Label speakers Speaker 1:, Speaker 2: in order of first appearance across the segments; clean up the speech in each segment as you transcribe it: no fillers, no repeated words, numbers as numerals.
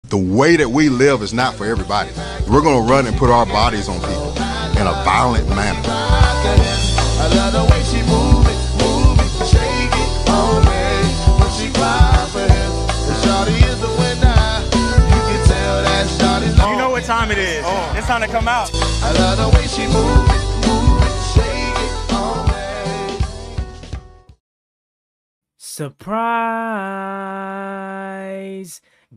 Speaker 1: The way that we live is not for everybody. We're going to run and put our bodies on people in a violent manner. I love the way she move it, shake it on me. When she cry for him, the shawty is the winner. You can tell that shawty's on.
Speaker 2: You know what time it is. It's time to come out.
Speaker 1: I love the way she move it, shake it on me.
Speaker 3: Surprise!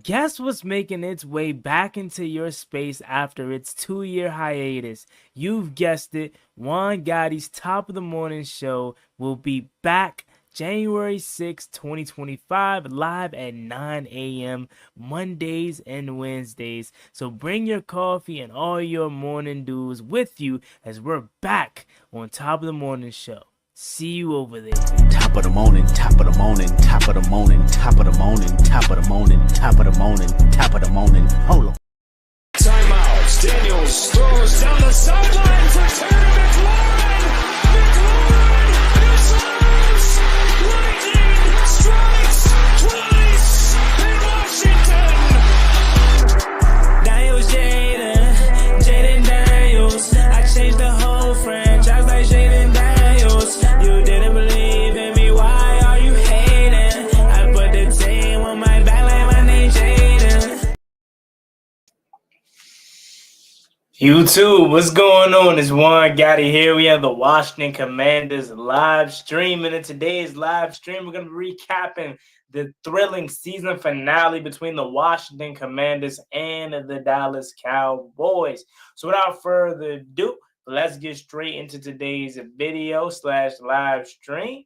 Speaker 3: Guess what's making its way back into your space after its 2-year hiatus? You've guessed it, Juan Gotti's Top of the Morning show will be back January 6, 2025, live at 9 a.m. Mondays and Wednesdays. So bring your coffee and all your morning dews with you as we're back on Top of the Morning show. See you over there.
Speaker 4: Top of the morning, top of the morning, top of the morning, top of the morning, top of the morning, top of the morning, top of the morning. Hold on.
Speaker 5: Timeout. Daniels throws down the sideline for Terry McLaurin. McLaurin missiles. Lightning strikes twice in Washington. Daniels Jaden Daniels. I changed the whole franchise like Jaden Daniels. You didn't believe in me, why are you hating? I put the team on my back like my name Jaden.
Speaker 3: YouTube, what's going on? It's Juan Gotti here. We have the Washington Commanders live stream, and in today's live stream, we're going to be recapping the thrilling season finale between the Washington Commanders and the Dallas Cowboys. So without further ado, let's get straight into today's video/live stream.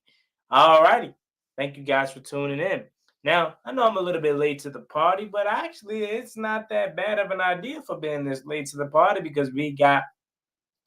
Speaker 3: Alrighty. Thank you guys for tuning in. Now, I know I'm a little bit late to the party, but actually it's not that bad of an idea for being this late to the party because we got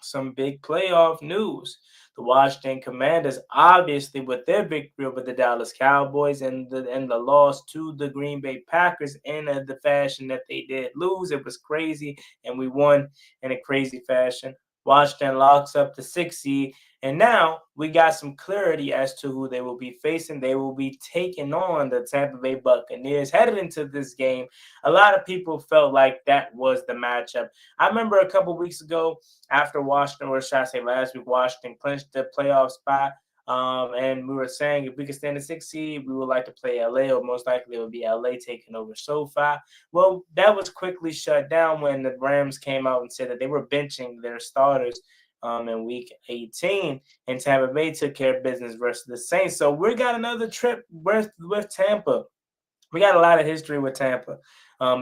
Speaker 3: some big playoff news. The Washington Commanders, obviously, with their victory over the Dallas Cowboys and the loss to the Green Bay Packers in the fashion that they did lose. It was crazy, and we won in a crazy fashion. Washington locks up the 6th seed, and now we got some clarity as to who they will be facing. They will be taking on the Tampa Bay Buccaneers. Headed into this game, a lot of people felt like that was the matchup. I remember a couple weeks ago after Washington, or should I say last week, Washington clinched the playoff spot. And we were saying if we could stand the 6th seed, we would like to play LA, or most likely it would be LA taking over SoFi. Well, that was quickly shut down when the Rams came out and said that they were benching their starters in week 18, and Tampa Bay took care of business versus the Saints. So we got another trip with Tampa. We got a lot of history with Tampa.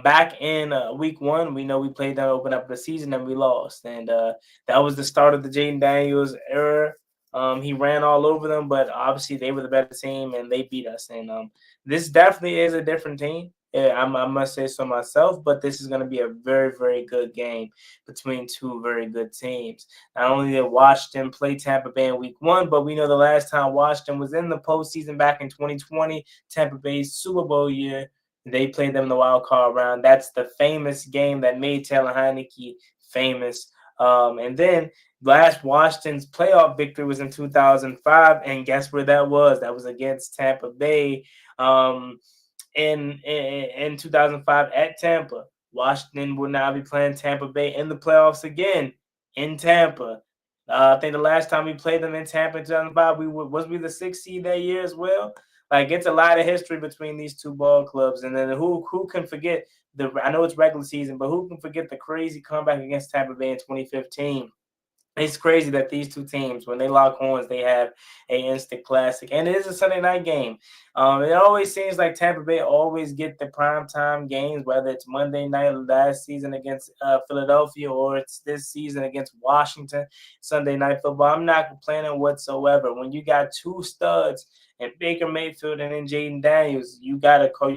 Speaker 3: Back in week 1, we know we played them to open up the season and we lost. And that was the start of the Jaden Daniels era. He ran all over them, but obviously they were the better team and they beat us. And this definitely is a different team. I must say so myself, but this is going to be a very, very good game between two very good teams. Not only did Washington play Tampa Bay in week 1, but we know the last time Washington was in the postseason back in 2020, Tampa Bay's Super Bowl year, they played them in the wild card round. That's the famous game that made Taylor Heineke famous. And then last Washington's playoff victory was in 2005, and guess where that was? That was against Tampa Bay in 2005 at Tampa. Washington will now be playing Tampa Bay in the playoffs again in Tampa. I think the last time we played them in Tampa in 2005, was we the 6th seed that year as well? Like, it's a lot of history between these two ball clubs. And then who can forget I know it's regular season, but who can forget the crazy comeback against Tampa Bay in 2015? It's crazy that these two teams, when they lock horns, they have an instant classic. And it is a Sunday night game. It always seems like Tampa Bay always get the primetime games, whether it's Monday night last season against Philadelphia or it's this season against Washington, Sunday night football. I'm not complaining whatsoever. When you got two studs and Baker Mayfield and then Jaden Daniels, you gotta call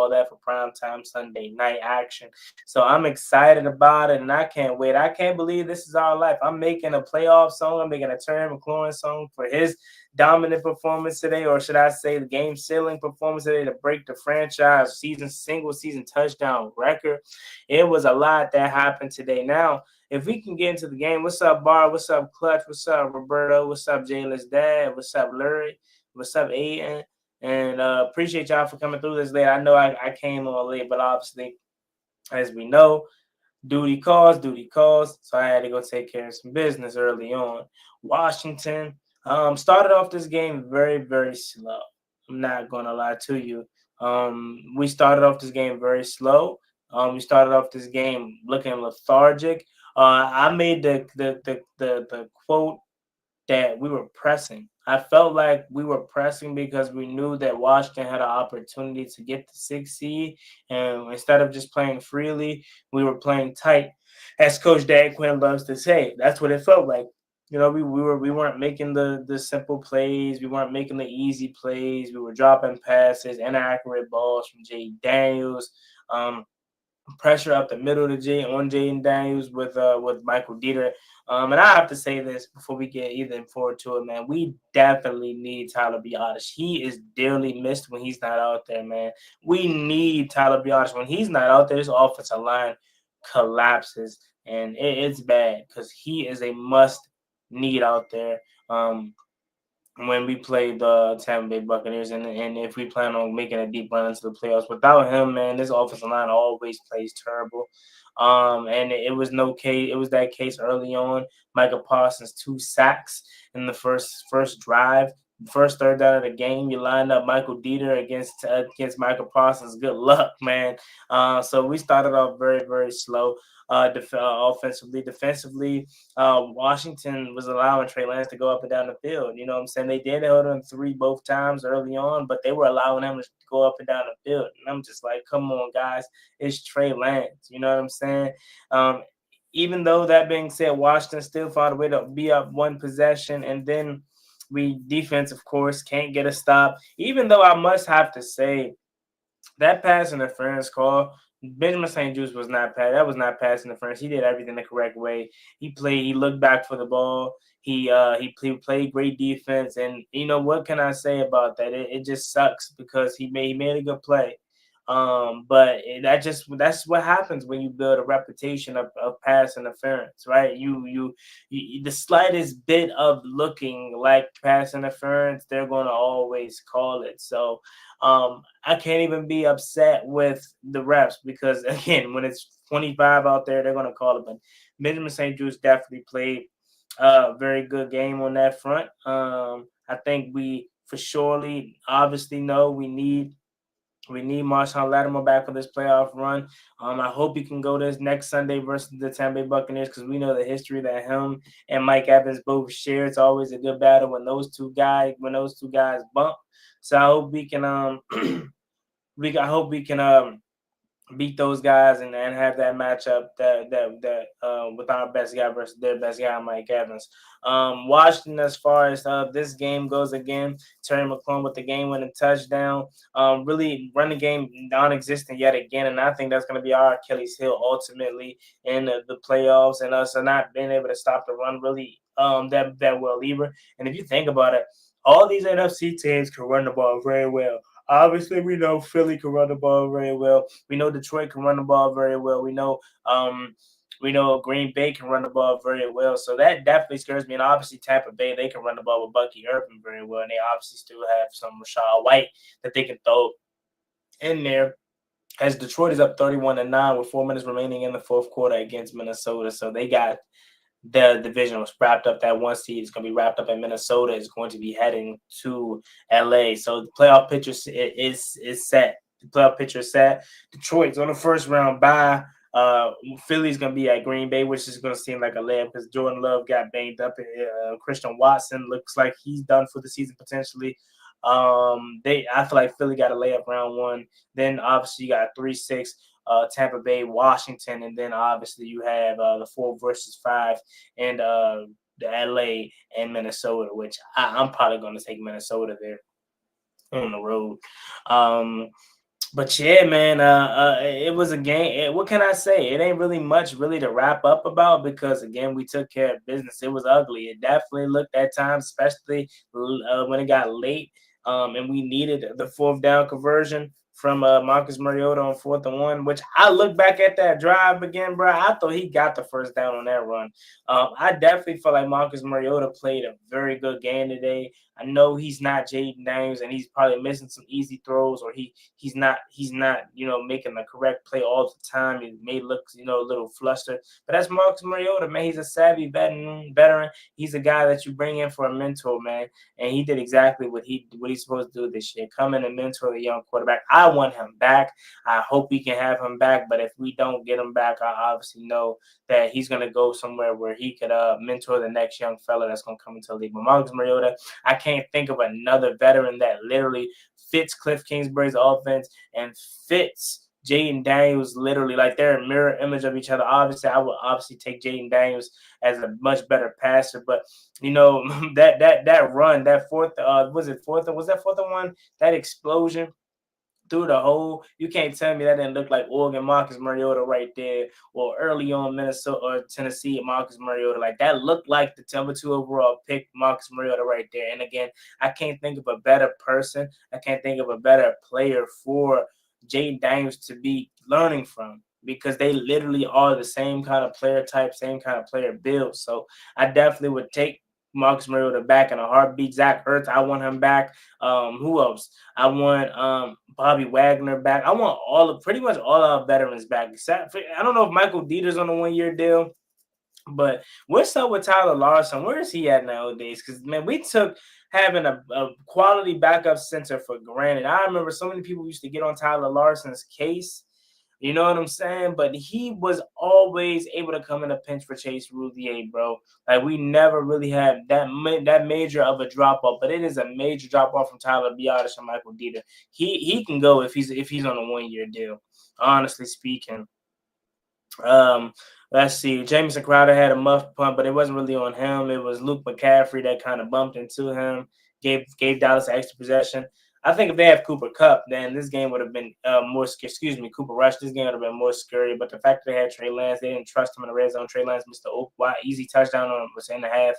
Speaker 3: that for primetime Sunday night action. So I'm excited about it, and I can't wait. I can't believe this is our life. I'm making a playoff song. I'm making a Terry McLaurin song for his dominant performance today, or should I say the game-sealing performance today to break the franchise single-season touchdown record. It was a lot that happened today. Now, if we can get into the game, what's up, Bar? What's up, Clutch? What's up, Roberto? What's up, Jaylen's dad? What's up, Lurie? What's up, Aiden? And appreciate y'all for coming through this late. I know I came on late, but obviously as we know, duty calls, duty calls. So I had to go take care of some business early on. Washington started off this game very, very slow. I'm not going to lie to you. We started off this game very slow. We started off this game looking lethargic. I made the quote that we were pressing. I felt like we were pressing because we knew that Washington had an opportunity to get the 6th seed, and instead of just playing freely, we were playing tight, as Coach Dan Quinn loves to say. That's what it felt like. You know, we weren't making the simple plays, we weren't making the easy plays. We were dropping passes, inaccurate balls from Jay Daniels. Pressure up the middle to Jaden Daniels with Michael Dieter. And I have to say this before we get even forward to it, man. We definitely need Tyler Biadasz. He is dearly missed when he's not out there, man. We need Tyler Biadasz. When he's not out there, this offensive line collapses, and it's bad because he is a must need out there. When we play the Tampa Bay Buccaneers, and if we plan on making a deep run into the playoffs. Without him, man, this offensive line always plays terrible. And it was no case. It was that case early on. Micah Parsons 2 sacks in the first drive. First third down of the game, you lined up Michael Dieter against Micah Parsons. Good luck, man. So we started off very, very slow. Offensively, defensively, Washington was allowing Trey Lance to go up and down the field. You know what I'm saying? They did hold him 3 both times early on, but they were allowing him to go up and down the field. And I'm just like, come on, guys. It's Trey Lance. You know what I'm saying? Even though that being said, Washington still found a way to be up 1 possession, and then we defense, of course, can't get a stop. Even though I must have to say that pass interference call, Benjamin St-Juste was not pass. That was not pass interference. He did everything the correct way. He looked back for the ball. He played great defense, and you know what can I say about that? It just sucks because he made a good play. But that's what happens when you build a reputation of pass interference, right? You the slightest bit of looking like pass interference, they're going to always call it. So I can't even be upset with the refs because again, when it's 25 out there, they're going to call it. But Benjamin St-Juste definitely played a very good game on that front. I think we for surely obviously know we need Marshawn Lattimore back for this playoff run. I hope he can go this next Sunday versus the Tampa Bay Buccaneers because we know the history that him and Mike Evans both share. It's always a good battle when those two guys bump. So I hope we can beat those guys and have that matchup that with our best guy versus their best guy, Mike Evans. Washington, as far as this game goes, again, Terry McLaurin with the game-winning touchdown. Really running game non-existent yet again, and I think that's going to be our Achilles heel ultimately in the playoffs, and us not being able to stop the run really that well either. And if you think about it, all these NFC teams can run the ball very well. Obviously, we know Philly can run the ball very well. We know Detroit can run the ball very well. We know Green Bay can run the ball very well. So that definitely scares me. And obviously, Tampa Bay, they can run the ball with Bucky Irvin very well. And they obviously still have some Rachaad White that they can throw in there. As Detroit is up 31-9 with 4 minutes remaining in the fourth quarter against Minnesota. So they got the division was wrapped up. That 1 seed is going to be wrapped up in Minnesota. Is going to be heading to LA. So the playoff picture is set. The playoff picture is set. Detroit's on the first round bye. Philly's going to be at Green Bay, which is going to seem like a layup because Jordan Love got banged up. Christian Watson looks like he's done for the season potentially. I feel like Philly got a layup round 1. Then obviously you got 3-6. Tampa Bay, Washington, and then obviously you have the 4 versus 5 and the LA and Minnesota, which I'm probably going to take Minnesota there on the road. But yeah, man, it was a game. What can I say? It ain't really much really to wrap up about because, again, we took care of business. It was ugly. It definitely looked at times, especially when it got late and we needed the 4th down conversion from Marcus Mariota on 4th and 1, which I look back at that drive again, bro. I thought he got the first down on that run. I definitely feel like Marcus Mariota played a very good game today. I know he's not Jaden Daniels, and he's probably missing some easy throws, or he's not making the correct play all the time. He may look a little flustered, but that's Marcus Mariota, man. He's a savvy veteran. He's a guy that you bring in for a mentor, man, and he did exactly what he's supposed to do this year. Come in and mentor the young quarterback. I want him back. I hope we can have him back, but if we don't get him back, I obviously know that he's going to go somewhere where he could mentor the next young fella that's going to come into the league. But Marcus Mariota, I can't think of another veteran that literally fits Cliff Kingsbury's offense and fits Jaden Daniels. Literally, like, they're a mirror image of each other. Obviously, I would take Jaden Daniels as a much better passer, but that run, that fourth, was that fourth and one? That explosion through the hole. You can't tell me that didn't look like Oregon Marcus Mariota right there, or early on Minnesota or Tennessee Marcus Mariota. Like, that looked like the number 2 overall pick Marcus Mariota right there. And again, I can't think of a better person. I can't think of a better player for Jaden Daniels to be learning from, because they literally are the same kind of player type, same kind of player build. So I definitely would take Marcus Mariota back in a heartbeat. Zach Ertz, I want him back. Who else? I want Bobby Wagner back. I want pretty much all our veterans back. I don't know if Michael Dieter's on a 1-year deal, but what's up with Tyler Larson? Where is he at nowadays? Because, man, we took having a quality backup center for granted. I remember so many people used to get on Tyler Larson's case. You know what I'm saying? But he was always able to come in a pinch for Chase Roulier, bro. Like, we never really had that major of a drop off, but it is a major drop off from Tyler Biadasz and Michael Dieter. He can go if he's on a 1-year deal, honestly speaking. Let's see. Jamison Crowder had a muff punt, but it wasn't really on him. It was Luke McCaffrey that kind of bumped into him, gave Dallas an extra possession. I think if they have Cooper Kupp, then this game would have been Cooper Rush. This game would have been more scary. But the fact that they had Trey Lance, they didn't trust him in the red zone. Trey Lance missed the easy touchdown on a and a half.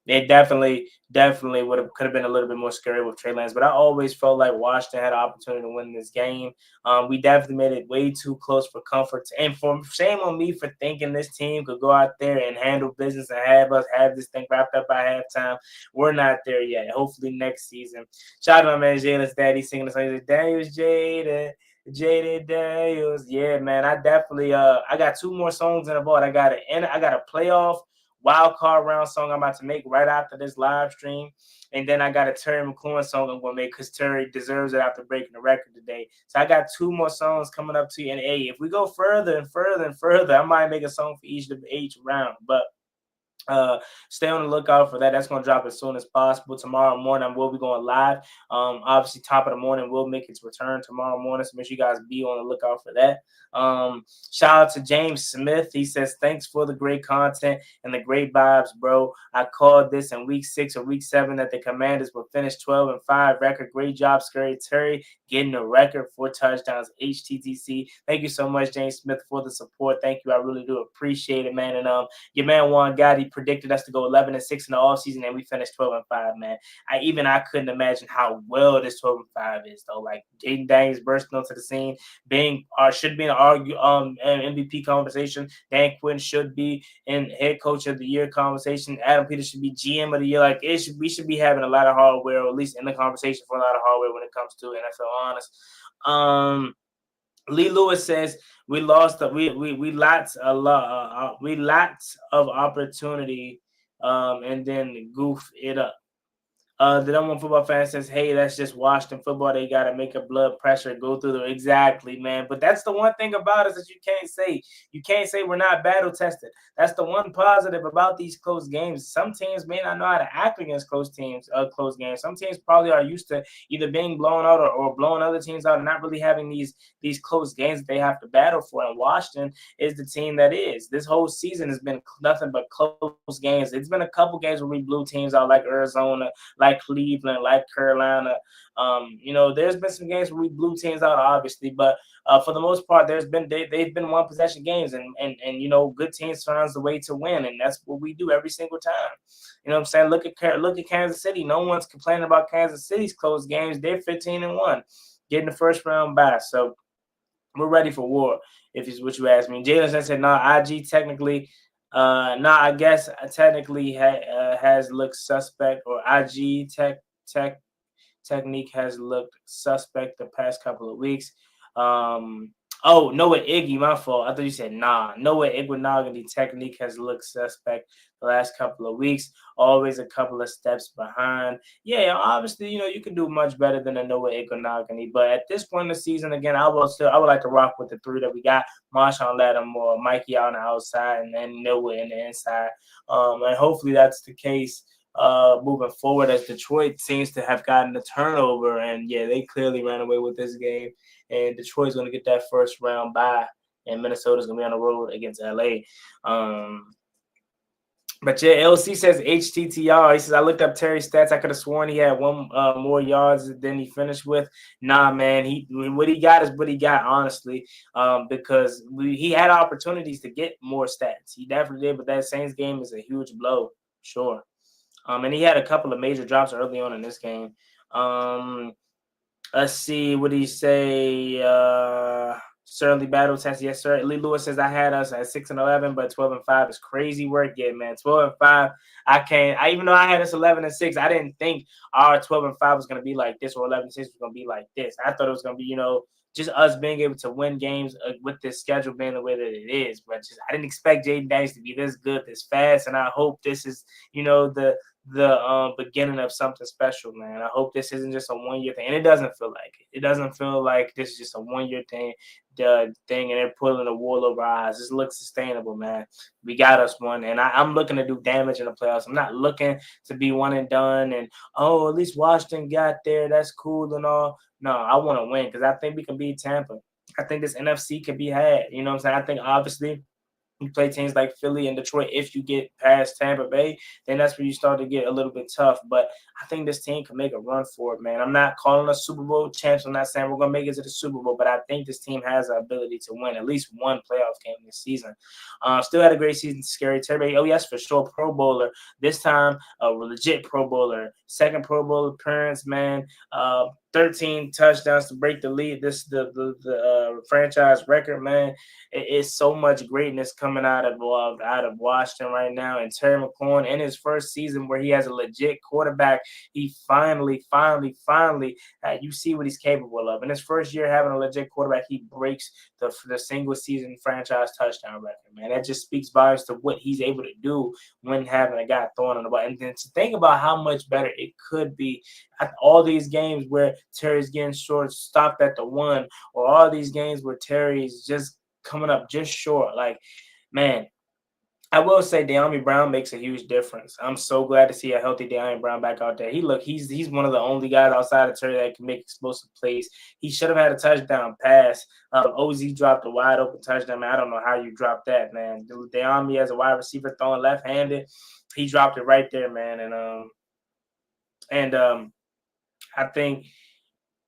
Speaker 3: It definitely could have been a little bit more scary with Trey Lance. But I always felt like Washington had an opportunity to win this game. We definitely made it way too close for comfort. And shame on me for thinking this team could go out there and handle business and have this thing wrapped up by halftime. We're not there yet. Hopefully next season. Shout out to my man Jalen's daddy singing the song. He's like, Daniels Jaden Daniels. Yeah, man. I definitely I got 2 more songs in the vault. I got a playoff wild card round song I'm about to make right after this live stream. And then I got a Terry McLaurin song I'm going to make because Terry deserves it after breaking the record today. So I got 2 more songs coming up to you. And, hey, if we go further and further and further, I might make a song for each round. But stay on the lookout for that. That's going to drop as soon as possible. Tomorrow morning I will be going live. Obviously top of the morning will make its return tomorrow morning, so make sure you guys be on the lookout for that. Shout out to James Smith. He says, thanks for the great content and the great vibes, bro. I called this in week 6 or week 7 that the Commanders will finish 12-5 record. Great job, Scary Terry, getting a record 4 touchdowns, HTTC. Thank you so much, James Smith, for the support. Thank you. I really do appreciate it, man. And your man Juan Gotti predicted us to go 11-6 in the offseason, and we finished 12-5, man. I couldn't imagine how well this 12-5 is, though. Like, Jaden Daniels bursting onto the scene, should be in an MVP conversation. Dan Quinn should be in head coach of the year conversation. Adam Peters should be GM of the year. Like, we should be having a lot of hardware, or at least in the conversation for a lot of hardware when it comes to NFL honors. Lee Lewis says we lacked of opportunity, and then goof it up. The number one football fan says, hey, that's just Washington football. They got to make a blood pressure go through the exactly, man. But that's the one thing about us that you can't say. You can't say we're not battle tested. That's the one positive about these close games. Some teams may not know how to act against close games. Some teams probably are used to either being blown out or blowing other teams out and not really having these close games that they have to battle for. And Washington is the team that is. This whole season has been nothing but close games. It's been a couple games where we blew teams out like Arizona, like Cleveland, like Carolina. There's been some games where we blew teams out, obviously, but for the most part, they've been one possession games, and good teams finds the way to win, and that's what we do every single time. You know what I'm saying? Look at Kansas City. No one's complaining about Kansas City's close games. They're 15-1, getting the first round bye. So we're ready for war, if it's what you ask me. Jalen said, no, IG technically I guess technically has looked suspect, or technique has looked suspect the past couple of weeks. Noah Iggy, my fault. I thought you said nah. Noah Iguanagany technique has looked suspect the last couple of weeks. Always a couple of steps behind. Yeah, obviously, you can do much better than a Noah Iguanagany. But at this point in the season, again, I would like to rock with the three that we got: Marshawn Lattimore, Mikey on the outside, and then Noah in the inside. And hopefully that's the case moving forward, as Detroit seems to have gotten the turnover, and yeah, they clearly ran away with this game, and Detroit's going to get that first round bye, and Minnesota's going to be on the road against LA. But yeah, LC says HTTR. He says, I looked up Terry's stats. I could have sworn he had one more yards than he finished with. Nah, man. What he got is what he got, honestly, because he had opportunities to get more stats. He definitely did, but that Saints game is a huge blow, sure. And he had a couple of major drops early on in this game. Let's see. What did he say? Certainly battle test. Yes, sir. Lee Lewis says I had us at 6-11, but 12-5 is crazy work. Yeah, man. 12-5. Even though I had us 11-6, I didn't think our 12-5 was gonna be like this, or 11-6 was gonna be like this. I thought it was gonna be, just us being able to win games with this schedule being the way that it is. But I didn't expect Jaden Daniels to be this good, this fast, and I hope this is, the beginning of something special, man. I hope this isn't just a 1-year thing, and it doesn't feel like it. It doesn't feel like this is just a 1-year thing, and they're pulling the wool over our eyes. This looks sustainable, man. We got us one, and I'm looking to do damage in the playoffs. I'm not looking to be one and done, and at least Washington got there. That's cool and all. No, I want to win because I think we can beat Tampa. I think this NFC can be had. You know what I'm saying? I think obviously you play teams like Philly and Detroit. If you get past Tampa Bay, then that's where you start to get a little bit tough. But I think this team can make a run for it, man. I'm not calling us Super Bowl champs. I'm not saying we're going to make it to the Super Bowl, but I think this team has the ability to win at least one playoff game this season. Still had a great season. Scary Terry. Oh, yes, for sure. Pro Bowler. This time, a legit Pro Bowler. Second Pro Bowl appearance, man. 13 touchdowns to break the lead. This the franchise record, man. It's so much greatness coming out of Washington right now. And Terry McLaurin, in his first season where he has a legit quarterback, he finally, you see what he's capable of. In his first year having a legit quarterback, he breaks the single season franchise touchdown record, man. That just speaks volumes to what he's able to do when having a guy throwing on the ball. And then to think about how much better it could be at all these games where Terry's getting short, stopped at the 1, or all these games where Terry's just coming up just short. Like, man, I will say De'Ami Brown makes a huge difference. I'm so glad to see a healthy De'Ami Brown back out there. He's one of the only guys outside of Terry that can make explosive plays. He should have had a touchdown pass. OZ dropped a wide open touchdown. Man, I don't know how you dropped that, man. De'Ami as a wide receiver throwing left-handed, he dropped it right there, man. And I think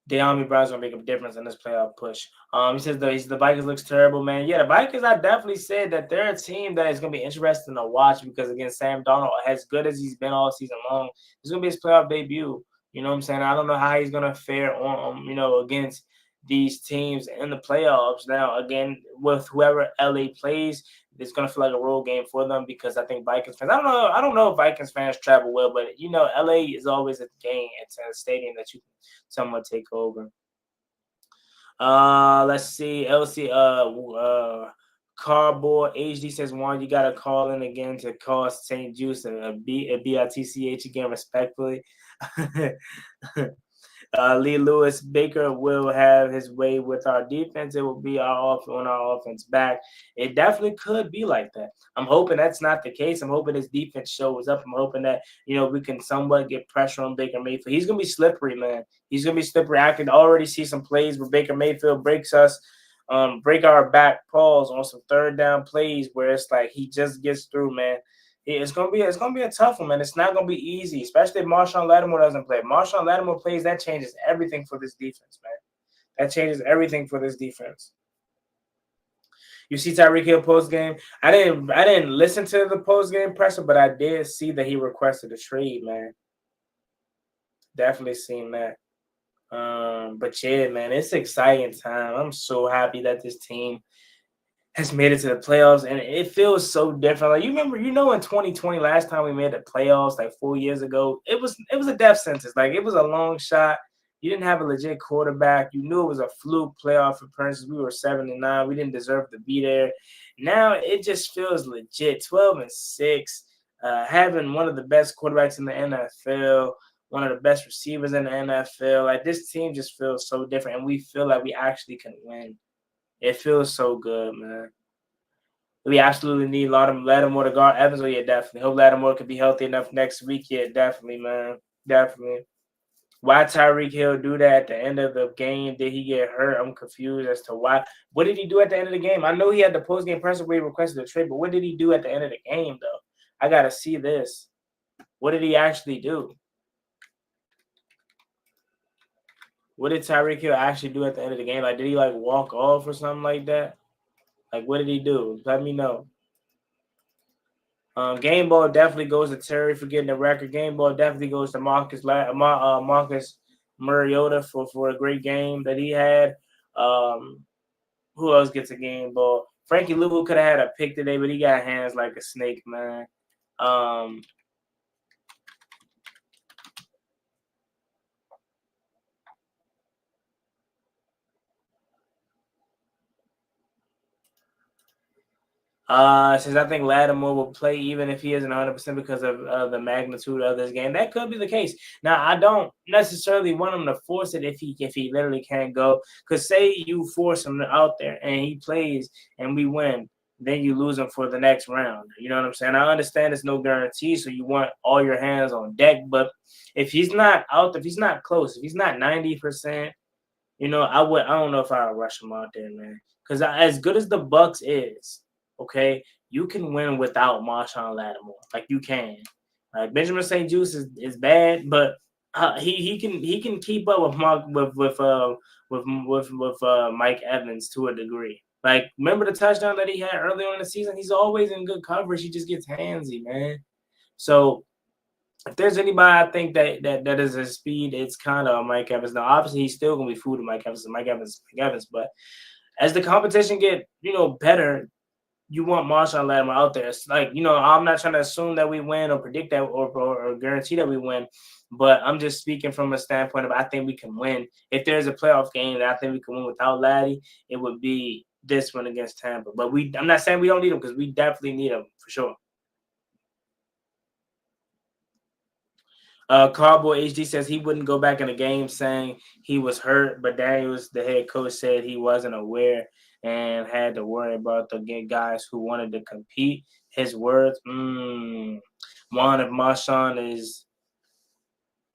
Speaker 3: De'Ami Brown's gonna make a difference in this playoff push. He says the Vikings looks terrible, man. Yeah, the Vikings, I definitely said that they're a team that is gonna be interesting to watch because again, Sam Darnold, as good as he's been all season long, it's gonna be his playoff debut. You know what I'm saying? I don't know how he's gonna fare on against these teams in the playoffs. Now, again, with whoever LA plays, it's gonna feel like a road game for them because I think Vikings fans. I don't know if Vikings fans travel well, but LA is always a game. It's a stadium that you can somewhat take over. Let's see. LC Cardboard HD says, Juan, you gotta call in again to call St. Juice a BITCH again respectfully. Lee Lewis Baker will have his way with our defense. It will be on our offense back. It definitely could be like that. I'm hoping that's not the case. I'm hoping his defense shows up. I'm hoping that we can somewhat get pressure on Baker Mayfield. He's gonna be slippery, man. He's gonna be slippery. I can already see some plays where Baker Mayfield breaks us, break our back pause on some third down plays where it's like he just gets through, man. It's gonna be a tough one, man. It's not gonna be easy, especially if Marshawn Lattimore doesn't play. If Marshawn Lattimore plays, that changes everything for this defense, man. That changes everything for this defense. You see Tyreek Hill post game. I didn't listen to the post game presser, but I did see that he requested a trade, man. Definitely seen that. But yeah, man, it's exciting time. I'm so happy that this team has made it to the playoffs, and it feels so different. Like, you remember, in 2020, last time we made the playoffs, like 4 years ago, it was a death sentence. Like, it was a long shot. You didn't have a legit quarterback. You knew it was a fluke playoff appearances. We were 7-9. We didn't deserve to be there. Now it just feels legit. 12-6, having one of the best quarterbacks in the NFL, one of the best receivers in the NFL. Like, this team just feels so different, and we feel like we actually can win. It feels so good, man. We absolutely need Lattimore to guard Evans. Oh, yeah, definitely. Hope Lattimore could be healthy enough next week. Yeah, definitely, man. Definitely. Why Tyreek Hill do that at the end of the game? Did he get hurt? I'm confused as to why. What did he do at the end of the game? I know he had the post-game presser where he requested a trade, but what did he do at the end of the game, though? I got to see this. What did he actually do? What did Tyreek Hill actually do at the end of the game? Like, did he, like, walk off or something like that? Like, what did he do? Let me know. Game ball definitely goes to Terry for getting the record. Game ball definitely goes to Marcus Mariota for a great game that he had. Who else gets a game ball? Frankie Louisville could have had a pick today, but he got hands like a snake, man. Since I think Lattimore will play even if he isn't 100% because of the magnitude of this game. That could be the case. Now, I don't necessarily want him to force it if he literally can't go. Because say you force him out there and he plays and we win, then you lose him for the next round. You know what I'm saying? I understand there's no guarantee, so you want all your hands on deck. But if he's not out, if he's not close, if he's not 90%, I don't know if I would rush him out there, man. Because as good as the Bucks is, okay, you can win without Marshawn Lattimore. Like, you can. Like, Benjamin St. Juice is bad, but he can keep up with Mike Evans to a degree. Like, remember the touchdown that he had early on in the season? He's always in good coverage. He just gets handsy, man. So if there's anybody I think that is his speed, it's kind of Mike Evans. Now, obviously, he's still gonna be food to Mike Evans. Mike Evans. But as the competition get better, you want Marshawn Lattimore out there. It's like, I'm not trying to assume that we win or predict that or guarantee that we win, but I'm just speaking from a standpoint of I think we can win. If there's a playoff game that I think we can win without Laddie, it would be this one against Tampa. But I'm not saying we don't need him because we definitely need him for sure. Cardboard HD says he wouldn't go back in the game saying he was hurt, but Daniels, the head coach, said he wasn't aware and had to worry about the guys who wanted to compete. His words, one of Marshawn is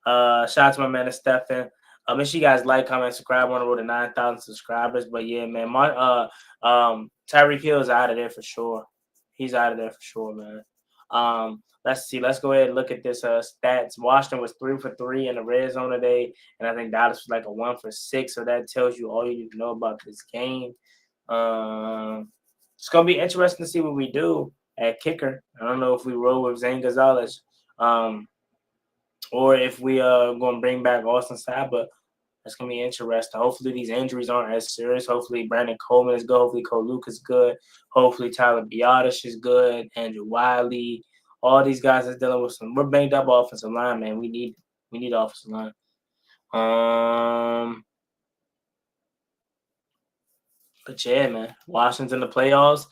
Speaker 3: shout out to my man Stephen. Make sure you guys like, comment, subscribe on the road to 9,000 subscribers. But yeah, man, Tyreek Hill is out of there for sure. He's out of there for sure, man. Let's see. Let's go ahead and look at this stats. Washington was 3 for 3 in the red zone today, and I think Dallas was like a 1 for 6. So that tells you all you need to know about this game. It's gonna be interesting to see what we do at kicker. I don't know if we roll with Zane Gonzalez, or if we gonna bring back Austin Saba. That's gonna be interesting. Hopefully these injuries aren't as serious. Hopefully Brandon Coleman is good. Hopefully Cole Luke is good. Hopefully Tyler Biotish is good. Andrew Wiley. All these guys is dealing with we're banged up offensive line, man. We need offensive line. But yeah, man. Washington's in the playoffs.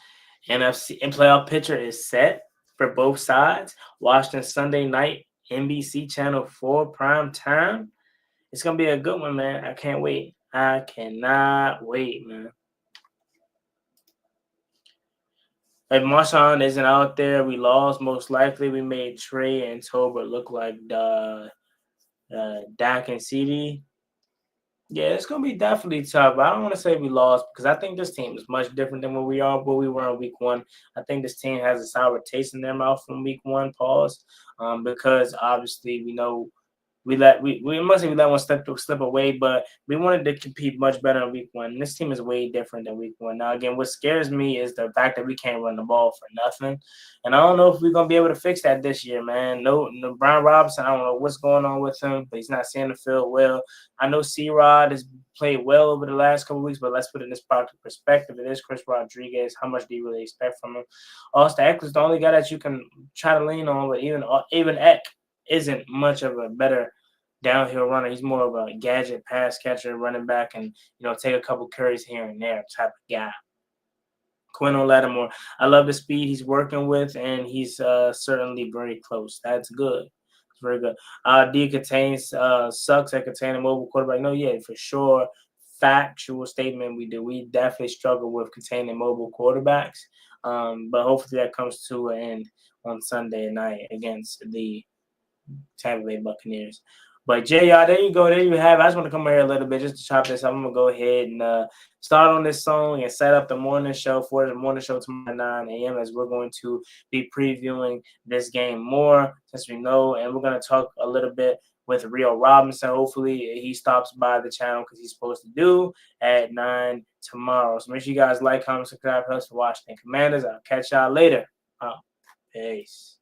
Speaker 3: NFC and playoff picture is set for both sides. Washington Sunday night, NBC Channel 4 prime time. It's gonna be a good one, man. I can't wait. I cannot wait, man. If Marshawn isn't out there, we lost. Most likely, we made Trey and Tolbert look like Dak and CD. Yeah, it's gonna be definitely tough. I don't want to say we lost because I think this team is much different than what we were in week 1. I think this team has a sour taste in their mouth from week 1. Because obviously we know we let one slip away, but we wanted to compete much better in week 1. This team is way different than week 1. Now, again, what scares me is the fact that we can't run the ball for nothing, and I don't know if we're gonna be able to fix that this year, man. No, Brian Robinson, I don't know what's going on with him, but he's not seeing the field well. I know C-Rod has played well over the last couple of weeks, but let's put it in this perspective. It is Chris Rodriguez. How much do you really expect from him? Austin Eckler's the only guy that you can try to lean on, but even Eck isn't much of a better downhill runner. He's more of a gadget pass catcher, running back, and take a couple carries here and there type of guy. Quinn Lattimore, I love the speed he's working with, and he's certainly very close. That's good. It's very good. D contains sucks at containing mobile quarterback. No, yeah, for sure. Factual statement. We definitely struggle with containing mobile quarterbacks. But hopefully that comes to an end on Sunday night against the Tampa Bay Buccaneers. But JR, there you go. There you have it. I just want to come here a little bit just to chop this up. I'm going to go ahead and start on this song and set up the morning show for the morning show tomorrow at 9 a.m. as we're going to be previewing this game more, since we know, and we're going to talk a little bit with Rio Robinson. Hopefully he stops by the channel because he's supposed to do at 9 tomorrow. So make sure you guys like, comment, subscribe, help us for Washington Commanders. I'll catch y'all later. Peace.